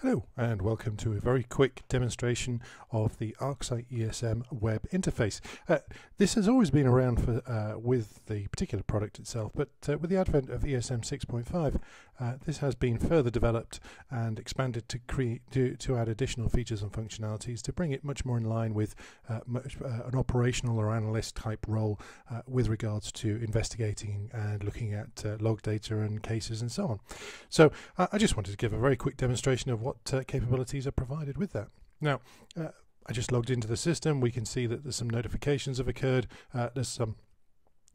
Hello and welcome to a very quick demonstration of the ArcSight ESM Web interface. This has always been around for, with the particular product itself, but with the advent of ESM 6.5, this has been further developed and expanded to add additional features and functionalities to bring it much more in line with an operational or analyst type role with regards to investigating and looking at log data and cases and so on. So I just wanted to give a very quick demonstration of what capabilities are provided with that. Now, I just logged into the system. We can see that there's some notifications have occurred. There's some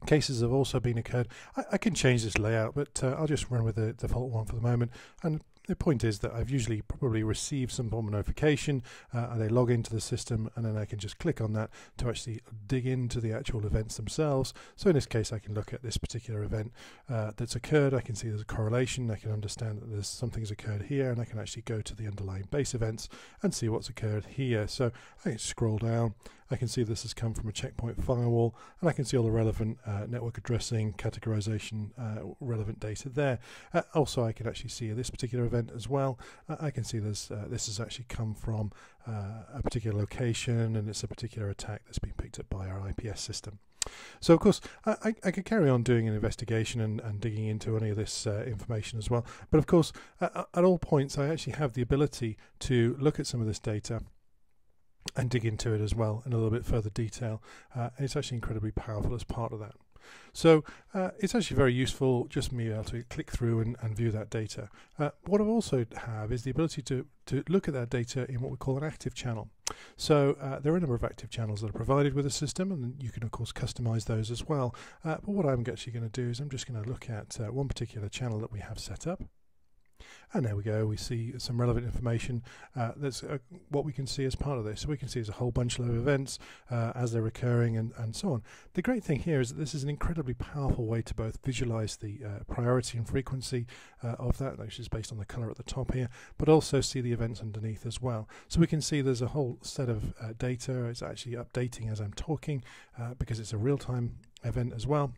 cases have also been occurred. I can change this layout, but I'll just run with the default one for the moment. And the point is that I've usually probably received some form of notification, and they log into the system, and then I can just click on that to actually dig into the actual events themselves. So in this case, I can look at this particular event that's occurred. I can see there's a correlation. I can understand that there's something's occurred here, and I can actually go to the underlying base events and see what's occurred here. So I can scroll down. I can see this has come from a checkpoint firewall, and I can see all the relevant network addressing, categorization, relevant data there. Also, I can actually see this particular event as well. I can see this has actually come from a particular location, and it's a particular attack that's been picked up by our IPS system. So of course I could carry on doing an investigation and digging into any of this information as well, but of course at all points I actually have the ability to look at some of this data and dig into it as well in a little bit further detail. It's actually incredibly powerful as part of that. So it's actually very useful just me able to click through and view that data. What I also have is the ability to look at that data in what we call an active channel. So there are a number of active channels that are provided with the system, and you can of course customize those as well. But what I'm actually going to do is I'm just going to look at one particular channel that we have set up. And there we go, we see some relevant information. That's what we can see as part of this. So we can see there's a whole bunch of events as they're occurring and so on. The great thing here is that this is an incredibly powerful way to both visualize the priority and frequency of that, which is based on the color at the top here, but also see the events underneath as well. So we can see there's a whole set of data. It's actually updating as I'm talking because it's a real-time event as well.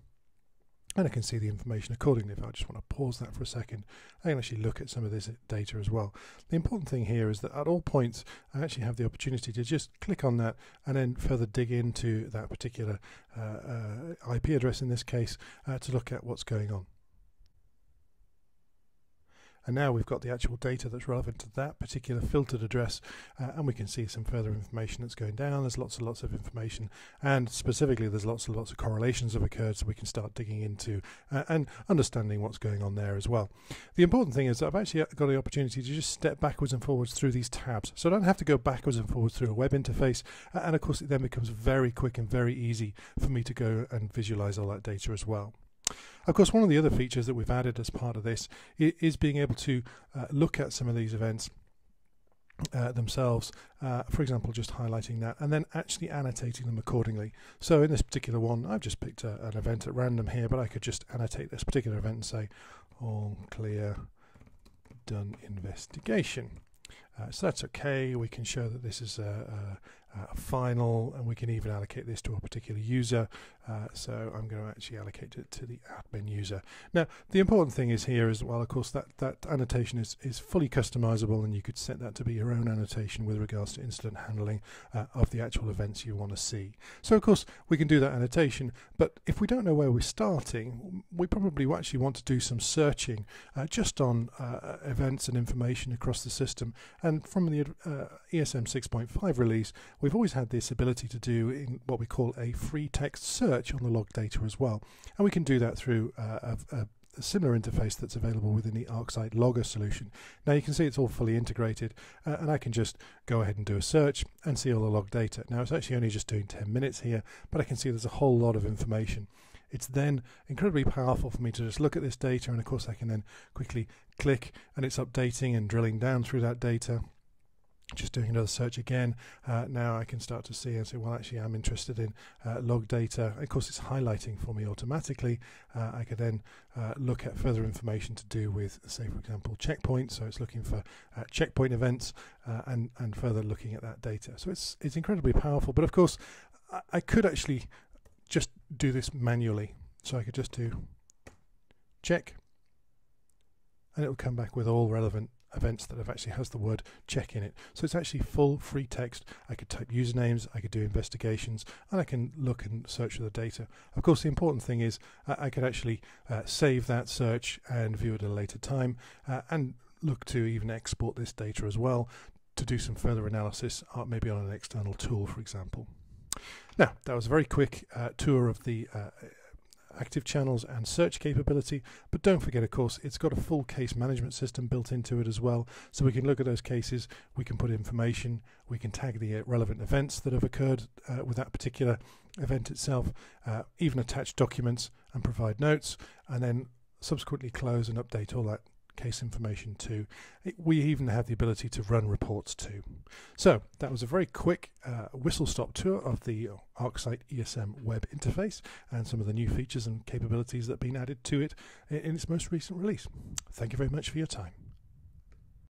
And I can see the information accordingly. If I just want to pause that for a second, I can actually look at some of this data as well. The important thing here is that at all points, I actually have the opportunity to just click on that and then further dig into that particular IP address in this case to look at what's going on. And now we've got the actual data that's relevant to that particular filtered address, and we can see some further information that's going down. There's lots and lots of information, and specifically there's lots and lots of correlations have occurred, so we can start digging into and understanding what's going on there as well. The important thing is that I've actually got the opportunity to just step backwards and forwards through these tabs, so I don't have to go backwards and forwards through a web interface, and of course it then becomes very quick and very easy for me to go and visualize all that data as well. Of course, one of the other features that we've added as part of this is being able to look at some of these events themselves, for example, just highlighting that and then actually annotating them accordingly. So in this particular one, I've just picked an event at random here, but I could just annotate this particular event and say, all clear, done investigation. So that's okay. We can show that this is a final, and we can even allocate this to a particular user. So I'm going to actually allocate it to the admin user. Now, the important thing is here as well, of course, that annotation is fully customizable, and you could set that to be your own annotation with regards to incident handling of the actual events you want to see. So, of course, we can do that annotation, but if we don't know where we're starting, we probably actually want to do some searching just on events and information across the system. And from the ESM 6.5 release, we've always had this ability to do in what we call a free text search on the log data as well. And we can do that through a similar interface that's available within the ArcSight Logger solution. Now you can see it's all fully integrated, and I can just go ahead and do a search and see all the log data. Now it's actually only just doing 10 minutes here, but I can see there's a whole lot of information. It's then incredibly powerful for me to just look at this data, and of course I can then quickly click, and it's updating and drilling down through that data. Just doing another search again. Now I can start to see and say, well, actually I'm interested in log data. Of course, it's highlighting for me automatically. I could then look at further information to do with, say, for example, checkpoints. So it's looking for checkpoint events and further looking at that data. So it's incredibly powerful. But of course, I could actually just do this manually. So I could just do check, and it will come back with all relevant events that have actually has the word check in it. So it's actually full free text. I could type usernames, I could do investigations, and I can look and search for the data. Of course, the important thing is I could actually save that search and view it at a later time, and look to even export this data as well to do some further analysis, maybe on an external tool, for example. Now, that was a very quick tour of the active channels and search capability, but don't forget, of course, it's got a full case management system built into it as well, so we can look at those cases, we can put information, we can tag the relevant events that have occurred with that particular event itself, even attach documents and provide notes, and then subsequently close and update all that case information too. We even have the ability to run reports too. So that was a very quick whistle-stop tour of the ArcSight ESM Web interface and some of the new features and capabilities that have been added to it in its most recent release. Thank you very much for your time.